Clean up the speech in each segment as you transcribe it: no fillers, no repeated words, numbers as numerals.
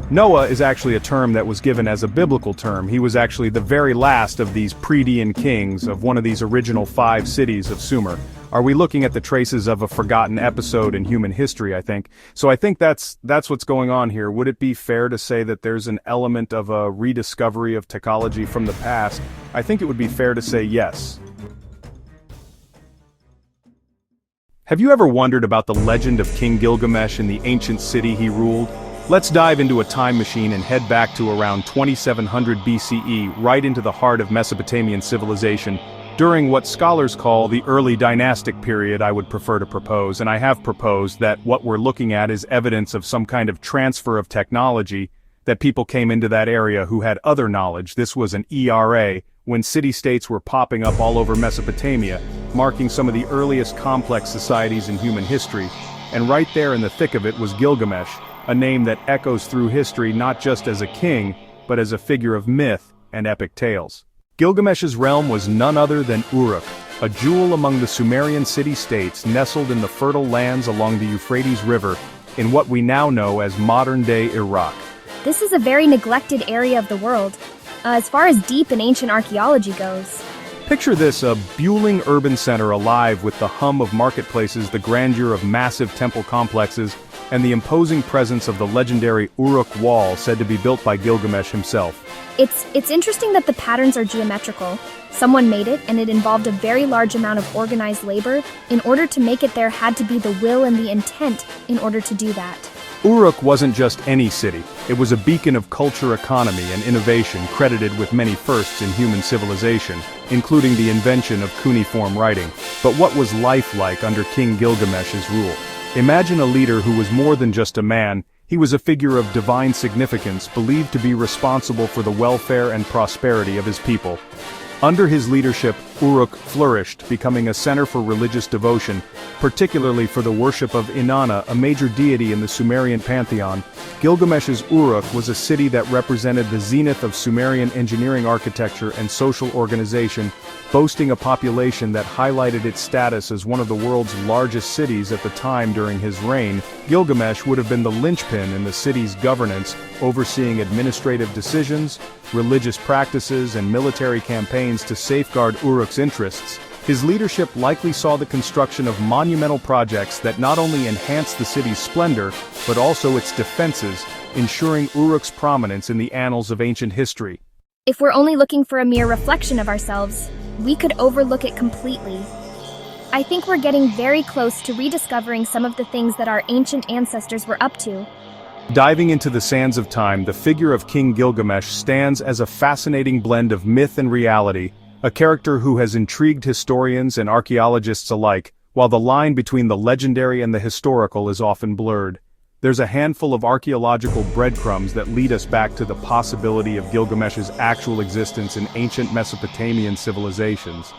Noah is actually a term that was given as a biblical term. He was actually the very last of these Predian kings of one of these original 5 cities of Sumer. Are we looking at the traces of a forgotten episode in human history, I think? So I think that's what's going on here. Would it be fair to say that there's an element of a rediscovery of technology from the past? I think it would be fair to say yes. Have you ever wondered about the legend of King Gilgamesh and the ancient city he ruled? Let's dive into a time machine and head back to around 2700 BCE, right into the heart of Mesopotamian civilization, during what scholars call the early dynastic period. I would prefer to propose, and I have proposed, that what we're looking at is evidence of some kind of transfer of technology, that people came into that area who had other knowledge. This was an ERA, when city-states were popping up all over Mesopotamia, marking some of the earliest complex societies in human history, and right there in the thick of it was Gilgamesh, a name that echoes through history not just as a king, but as a figure of myth and epic tales. Gilgamesh's realm was none other than Uruk, a jewel among the Sumerian city-states nestled in the fertile lands along the Euphrates River, in what we now know as modern-day Iraq. This is a very neglected area of the world, as far as deep and ancient archaeology goes. Picture this, a bustling urban center alive with the hum of marketplaces, the grandeur of massive temple complexes, and the imposing presence of the legendary Uruk wall said to be built by Gilgamesh himself. It's interesting that the patterns are geometrical. Someone made it, and it involved a very large amount of organized labor. In order to make it, there had to be the will and the intent in order to do that. Uruk wasn't just any city. It was a beacon of culture, economy, and innovation, credited with many firsts in human civilization, including the invention of cuneiform writing. But what was life like under King Gilgamesh's rule? Imagine a leader who was more than just a man. He was a figure of divine significance, believed to be responsible for the welfare and prosperity of his people. Under his leadership, Uruk flourished, becoming a center for religious devotion, particularly for the worship of Inanna, a major deity in the Sumerian pantheon. Gilgamesh's Uruk was a city that represented the zenith of Sumerian engineering, architecture, and social organization, boasting a population that highlighted its status as one of the world's largest cities at the time. During his reign, Gilgamesh would have been the linchpin in the city's governance, overseeing administrative decisions, religious practices, and military campaigns to safeguard Uruk's interests. His leadership likely saw the construction of monumental projects that not only enhanced the city's splendor, but also its defenses, ensuring Uruk's prominence in the annals of ancient history. If we're only looking for a mere reflection of ourselves, we could overlook it completely. I think we're getting very close to rediscovering some of the things that our ancient ancestors were up to. Diving into the sands of time, the figure of King Gilgamesh stands as a fascinating blend of myth and reality, a character who has intrigued historians and archaeologists alike, while the line between the legendary and the historical is often blurred. There's a handful of archaeological breadcrumbs that lead us back to the possibility of Gilgamesh's actual existence in ancient Mesopotamian civilizations.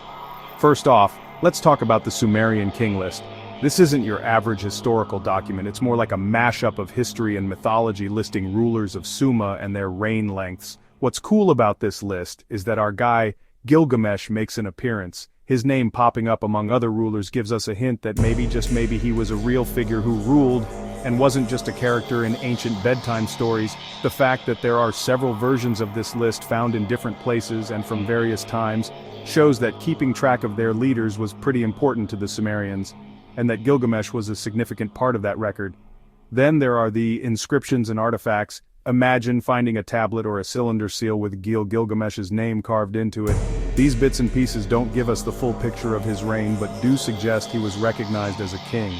First off, let's talk about the Sumerian king list. This isn't your average historical document, it's more like a mashup of history and mythology listing rulers of Sumer and their reign lengths. What's cool about this list is that our guy, Gilgamesh, makes an appearance. His name popping up among other rulers gives us a hint that maybe, just maybe, he was a real figure who ruled, and wasn't just a character in ancient bedtime stories. The fact that there are several versions of this list found in different places and from various times shows that keeping track of their leaders was pretty important to the Sumerians, and that Gilgamesh was a significant part of that record. Then there are the inscriptions and artifacts. Imagine finding a tablet or a cylinder seal with Gilgamesh's name carved into it. These bits and pieces don't give us the full picture of his reign, but do suggest he was recognized as a king.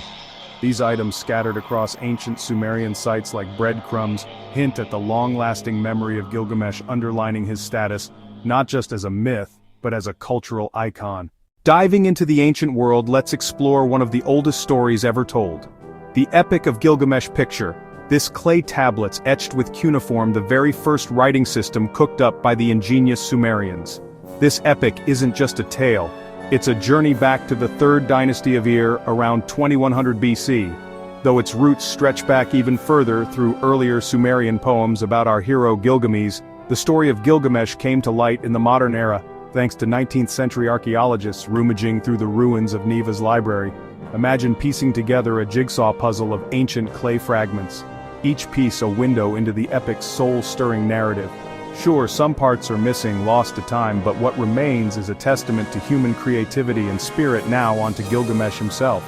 These items scattered across ancient Sumerian sites like breadcrumbs hint at the long-lasting memory of Gilgamesh, underlining his status, not just as a myth, but as a cultural icon. Diving into the ancient world, let's explore one of the oldest stories ever told. The Epic of Gilgamesh picture. This clay tablets etched with cuneiform, the very first writing system cooked up by the ingenious Sumerians. This epic isn't just a tale, it's a journey back to the 3rd dynasty of Ur around 2100 BC, though its roots stretch back even further through earlier Sumerian poems about our hero Gilgamesh. The story of Gilgamesh came to light in the modern era, thanks to 19th century archaeologists rummaging through the ruins of Neva's library. Imagine piecing together a jigsaw puzzle of ancient clay fragments. each piece a window into the epic's soul-stirring narrative. Sure, some parts are missing, lost to time, but what remains is a testament to human creativity and spirit. Now onto Gilgamesh himself.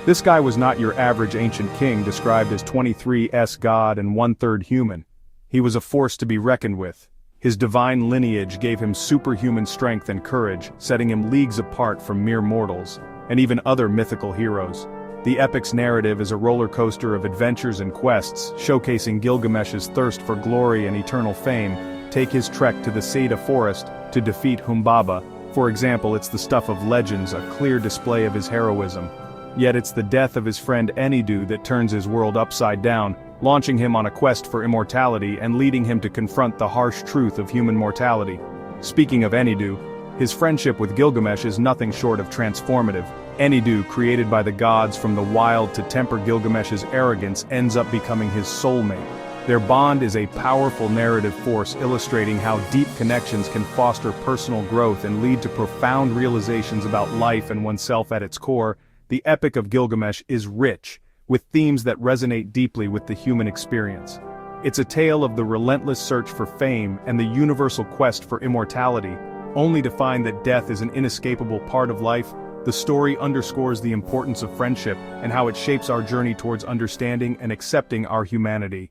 This guy was not your average ancient king described as 23's god and 1/3 human. He was a force to be reckoned with. His divine lineage gave him superhuman strength and courage, setting him leagues apart from mere mortals, and even other mythical heroes. The epic's narrative is a roller coaster of adventures and quests, showcasing Gilgamesh's thirst for glory and eternal fame. Take his trek to the City Forest to defeat Humbaba. For example, it's the stuff of legends, a clear display of his heroism. Yet it's the death of his friend Enkidu that turns his world upside down, launching him on a quest for immortality and leading him to confront the harsh truth of human mortality. Speaking of Enkidu, his friendship with Gilgamesh is nothing short of transformative. Enkidu, created by the gods from the wild to temper Gilgamesh's arrogance, ends up becoming his soulmate. Their bond is a powerful narrative force illustrating how deep connections can foster personal growth and lead to profound realizations about life and oneself at its core. The Epic of Gilgamesh is rich, with themes that resonate deeply with the human experience. It's a tale of the relentless search for fame and the universal quest for immortality, only to find that death is an inescapable part of life. The story underscores the importance of friendship and how it shapes our journey towards understanding and accepting our humanity.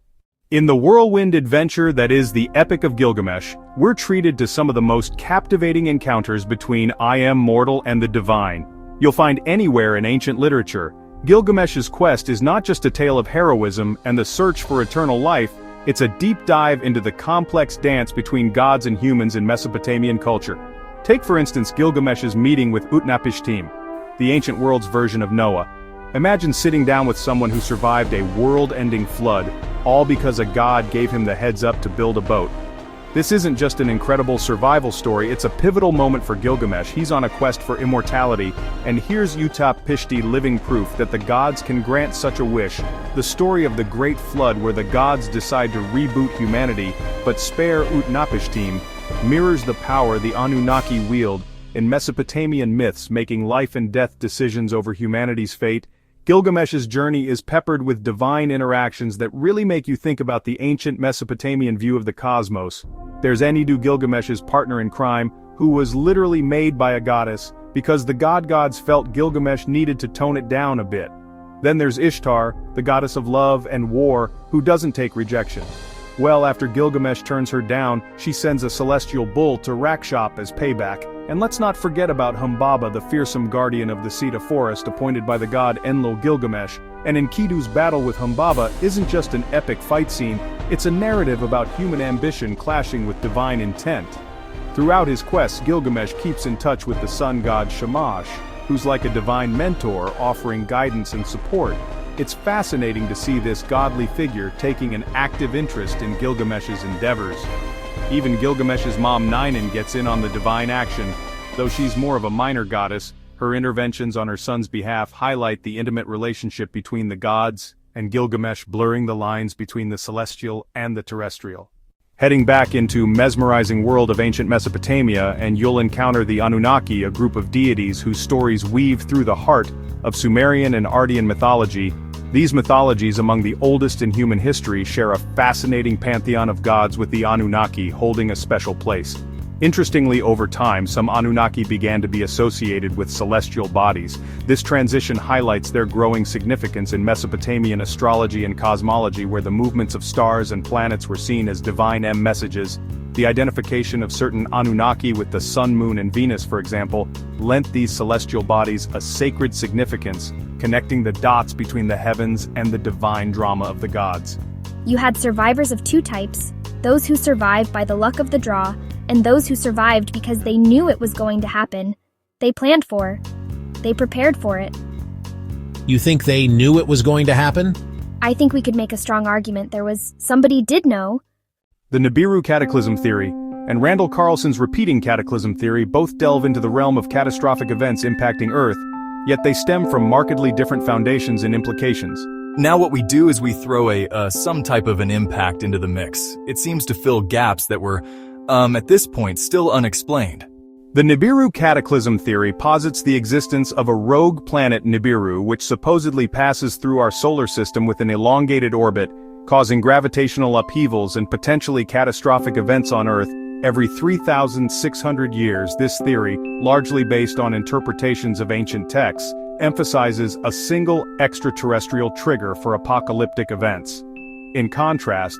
In the whirlwind adventure that is the Epic of Gilgamesh, we're treated to some of the most captivating encounters between I am mortal and the divine. You'll find anywhere in ancient literature. Gilgamesh's quest is not just a tale of heroism and the search for eternal life, it's a deep dive into the complex dance between gods and humans in Mesopotamian culture. Take for instance Gilgamesh's meeting with Utnapishtim, the ancient world's version of Noah. Imagine sitting down with someone who survived a world-ending flood, all because a god gave him the heads up to build a boat. This isn't just an incredible survival story, it's a pivotal moment for Gilgamesh. He's on a quest for immortality, and here's Utnapishtim living proof that the gods can grant such a wish. The story of the Great Flood, where the gods decide to reboot humanity, but spare Utnapishtim, mirrors the power the Anunnaki wield in Mesopotamian myths, making life and death decisions over humanity's fate. Gilgamesh's journey is peppered with divine interactions that really make you think about the ancient Mesopotamian view of the cosmos. There's Enkidu, Gilgamesh's partner in crime, who was literally made by a goddess, because the gods felt Gilgamesh needed to tone it down a bit. Then there's Ishtar, the goddess of love and war, who doesn't take rejection. Well, after Gilgamesh turns her down, she sends a celestial bull to Rakshop as payback. And let's not forget about Humbaba, the fearsome guardian of the City Forest appointed by the god Enlil-Gilgamesh. And Enkidu's battle with Humbaba isn't just an epic fight scene, it's a narrative about human ambition clashing with divine intent. Throughout his quests, Gilgamesh keeps in touch with the sun god Shamash, who's like a divine mentor offering guidance and support. It's fascinating to see this godly figure taking an active interest in Gilgamesh's endeavors. Even Gilgamesh's mom Ninen gets in on the divine action. Though she's more of a minor goddess, her interventions on her son's behalf highlight the intimate relationship between the gods and Gilgamesh, blurring the lines between the celestial and the terrestrial. Heading back into mesmerizing world of ancient Mesopotamia, and you'll encounter the Anunnaki, a group of deities whose stories weave through the heart of Sumerian and Ardean mythology. These mythologies, among the oldest in human history, share a fascinating pantheon of gods, with the Anunnaki holding a special place. Interestingly, over time, some Anunnaki began to be associated with celestial bodies. This transition highlights their growing significance in Mesopotamian astrology and cosmology, where the movements of stars and planets were seen as divine messages. The identification of certain Anunnaki with the Sun, Moon, and Venus, for example, lent these celestial bodies a sacred significance, connecting the dots between the heavens and the divine drama of the gods. You had survivors of two types: those who survived by the luck of the draw, and those who survived because they knew it was going to happen. They planned for, they prepared for it. You think they knew it was going to happen? I think we could make a strong argument there was somebody did know. The Nibiru Cataclysm theory and Randall Carlson's repeating Cataclysm theory both delve into the realm of catastrophic events impacting Earth, yet they stem from markedly different foundations and implications. Now what we do is we throw some type of an impact into the mix. It seems to fill gaps that were, at this point, still unexplained. The Nibiru Cataclysm theory posits the existence of a rogue planet Nibiru which supposedly passes through our solar system with an elongated orbit, causing gravitational upheavals and potentially catastrophic events on Earth every 3,600 years. This theory, largely based on interpretations of ancient texts, emphasizes a single extraterrestrial trigger for apocalyptic events. In contrast,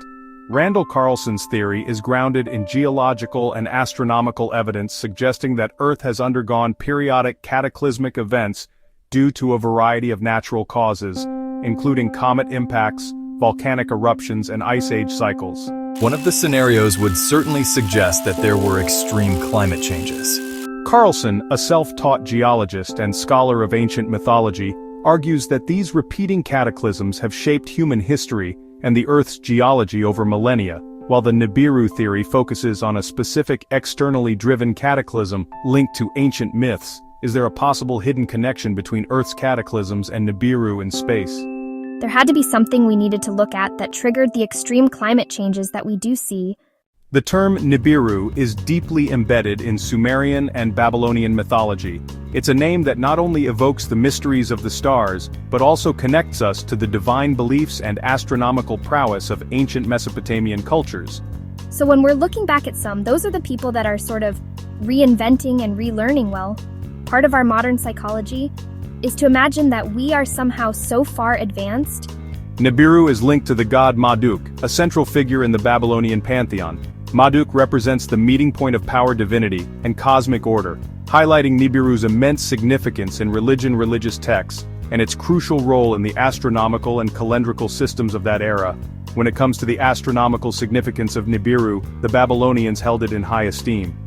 Randall Carlson's theory is grounded in geological and astronomical evidence suggesting that Earth has undergone periodic cataclysmic events due to a variety of natural causes, including comet impacts, volcanic eruptions, and ice age cycles. One of the scenarios would certainly suggest that there were extreme climate changes. Carlson, a self-taught geologist and scholar of ancient mythology, argues that these repeating cataclysms have shaped human history and the Earth's geology over millennia, while the Nibiru theory focuses on a specific externally driven cataclysm linked to ancient myths. Is there a possible hidden connection between Earth's cataclysms and Nibiru in space? There had to be something we needed to look at that triggered the extreme climate changes that we do see. The term Nibiru is deeply embedded in Sumerian and Babylonian mythology. It's a name that not only evokes the mysteries of the stars, but also connects us to the divine beliefs and astronomical prowess of ancient Mesopotamian cultures. So when we're looking back at those are the people that are sort of reinventing and relearning. Well, part of our modern psychology is to imagine that we are somehow so far advanced. Nibiru is linked to the god Marduk, a central figure in the Babylonian pantheon. Marduk represents the meeting point of power, divinity, and cosmic order, highlighting Nibiru's immense significance in religious texts, and its crucial role in the astronomical and calendrical systems of that era. When it comes to the astronomical significance of Nibiru, the Babylonians held it in high esteem.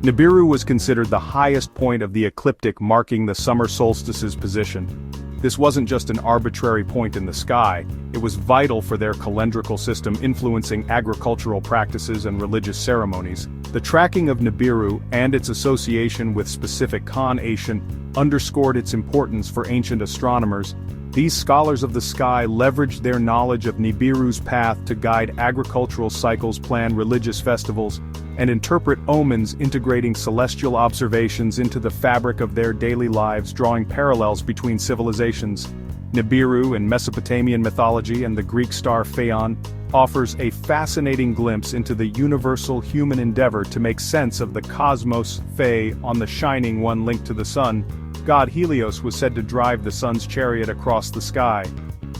Nibiru was considered the highest point of the ecliptic, marking the summer solstice's position. This wasn't just an arbitrary point in the sky, it was vital for their calendrical system, influencing agricultural practices and religious ceremonies. The tracking of Nibiru and its association with specific constellation underscored its importance for ancient astronomers. These scholars of the sky leveraged their knowledge of Nibiru's path to guide agricultural cycles, plan religious festivals, and interpret omens, integrating celestial observations into the fabric of their daily lives, drawing parallels between civilizations. Nibiru in Mesopotamian mythology and the Greek star Phaon offers a fascinating glimpse into the universal human endeavor to make sense of the cosmos. Phae, on the Shining One linked to the sun, god Helios was said to drive the sun's chariot across the sky.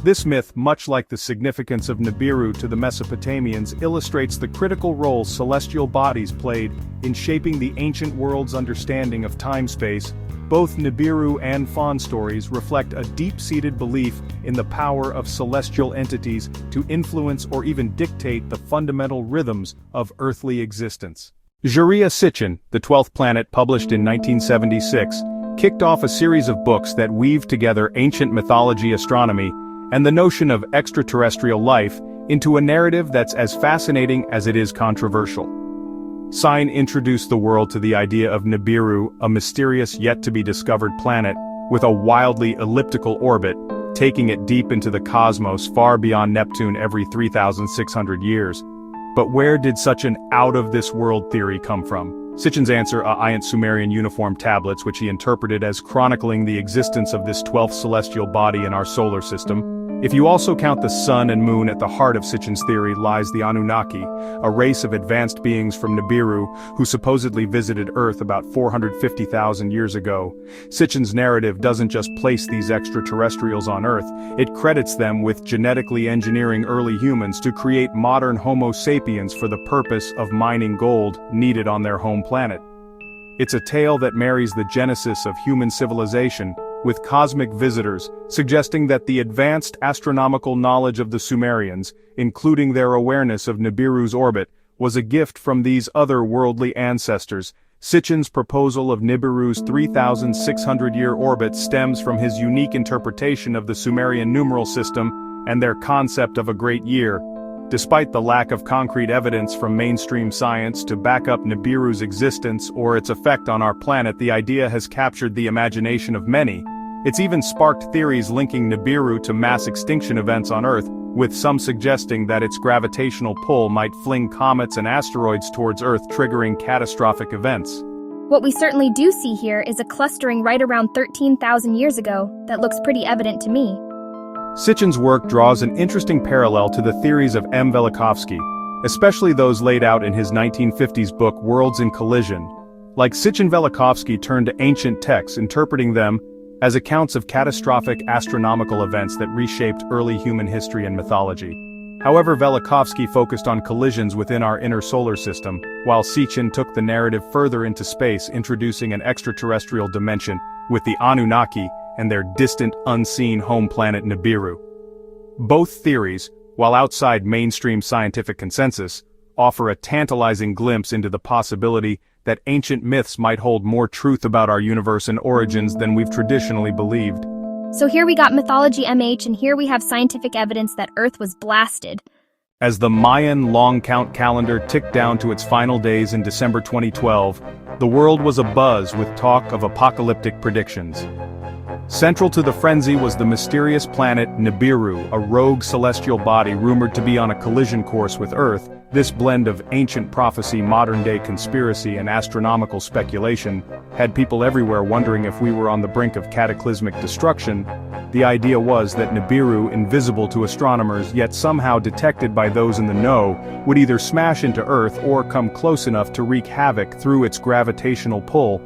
This myth, much like the significance of Nibiru to the Mesopotamians, illustrates the critical role celestial bodies played in shaping the ancient world's understanding of time-space. Both Nibiru and Phaon stories reflect a deep-seated belief in the power of celestial entities to influence or even dictate the fundamental rhythms of earthly existence. Juria Sitchin, the 12th Planet, published in 1976, kicked off a series of books that weave together ancient mythology, astronomy, and the notion of extraterrestrial life into a narrative that's as fascinating as it is controversial. Sign introduced the world to the idea of Nibiru, a mysterious yet-to-be-discovered planet with a wildly elliptical orbit, taking it deep into the cosmos, far beyond Neptune every 3,600 years. But where did such an out-of-this-world theory come from? Sitchin's answer, ancient Sumerian uniform tablets, which he interpreted as chronicling the existence of this 12th celestial body in our solar system. If you also count the sun and moon, at the heart of Sitchin's theory lies the Anunaki, a race of advanced beings from Nibiru who supposedly visited Earth about 450,000 years ago. Sitchin's narrative doesn't just place these extraterrestrials on Earth, it credits them with genetically engineering early humans to create modern Homo sapiens for the purpose of mining gold needed on their home planet. It's a tale that marries the genesis of human civilization with cosmic visitors, suggesting that the advanced astronomical knowledge of the Sumerians, including their awareness of Nibiru's orbit, was a gift from these other-worldly ancestors. Sitchin's proposal of Nibiru's 3,600-year orbit stems from his unique interpretation of the Sumerian numeral system and their concept of a great year. Despite the lack of concrete evidence from mainstream science to back up Nibiru's existence or its effect on our planet, the idea has captured the imagination of many. It's even sparked theories linking Nibiru to mass extinction events on Earth, with some suggesting that its gravitational pull might fling comets and asteroids towards Earth, triggering catastrophic events. What we certainly do see here is a clustering right around 13,000 years ago that looks pretty evident to me. Sitchin's work draws an interesting parallel to the theories of M. Velikovsky, especially those laid out in his 1950s book Worlds in Collision. Like Sitchin, Velikovsky turned to ancient texts, interpreting them as accounts of catastrophic astronomical events that reshaped early human history and mythology. However, Velikovsky focused on collisions within our inner solar system, while Sitchin took the narrative further into space, introducing an extraterrestrial dimension with the Anunnaki and their distant, unseen home planet Nibiru. Both theories, while outside mainstream scientific consensus, offer a tantalizing glimpse into the possibility that ancient myths might hold more truth about our universe and origins than we've traditionally believed. So here we got mythology MH, and here we have scientific evidence that Earth was blasted. As the Mayan long count calendar ticked down to its final days in December 2012, the world was abuzz with talk of apocalyptic predictions. Central to the frenzy was the mysterious planet Nibiru, a rogue celestial body rumored to be on a collision course with Earth. This blend of ancient prophecy, modern-day conspiracy, and astronomical speculation had people everywhere wondering if we were on the brink of cataclysmic destruction. The idea was that Nibiru, invisible to astronomers yet somehow detected by those in the know, would either smash into Earth or come close enough to wreak havoc through its gravitational pull.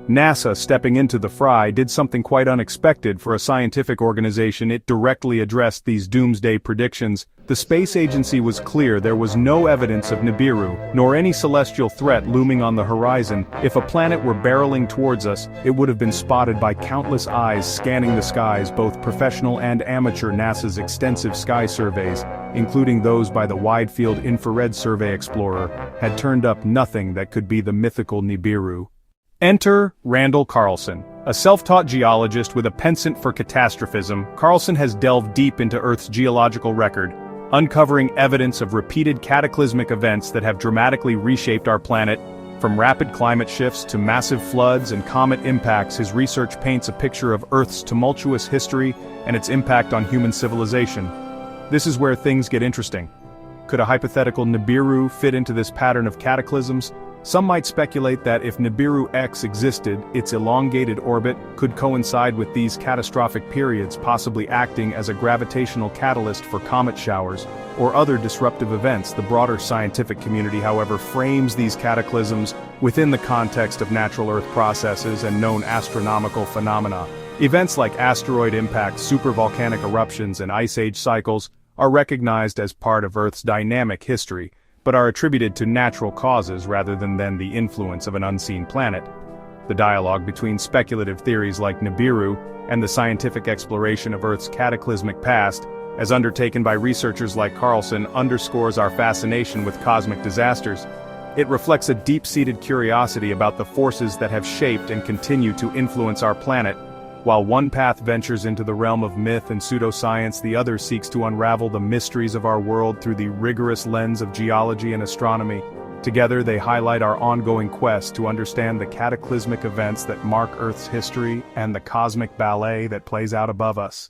NASA, stepping into the fray, did something quite unexpected for a scientific organization. It directly addressed these doomsday predictions. The space agency was clear there was no evidence of Nibiru, nor any celestial threat looming on the horizon. If a planet were barreling towards us, it would have been spotted by countless eyes scanning the skies, both professional and amateur. NASA's extensive sky surveys, including those by the Wide Field Infrared Survey Explorer, had turned up nothing that could be the mythical Nibiru. Enter Randall Carlson. A self-taught geologist with a penchant for catastrophism, Carlson has delved deep into Earth's geological record, uncovering evidence of repeated cataclysmic events that have dramatically reshaped our planet. From rapid climate shifts to massive floods and comet impacts, his research paints a picture of Earth's tumultuous history and its impact on human civilization. This is where things get interesting. Could a hypothetical Nibiru fit into this pattern of cataclysms? Some might speculate that if Nibiru X existed, its elongated orbit could coincide with these catastrophic periods, possibly acting as a gravitational catalyst for comet showers or other disruptive events. The broader scientific community, however, frames these cataclysms within the context of natural Earth processes and known astronomical phenomena. Events like asteroid impacts, supervolcanic eruptions, and ice age cycles are recognized as part of Earth's dynamic history, but are attributed to natural causes rather than the influence of an unseen planet. The dialogue between speculative theories like Nibiru and the scientific exploration of Earth's cataclysmic past, as undertaken by researchers like Carlson, underscores our fascination with cosmic disasters. It reflects a deep-seated curiosity about the forces that have shaped and continue to influence our planet. While one path ventures into the realm of myth and pseudoscience, the other seeks to unravel the mysteries of our world through the rigorous lens of geology and astronomy. Together, they highlight our ongoing quest to understand the cataclysmic events that mark Earth's history and the cosmic ballet that plays out above us.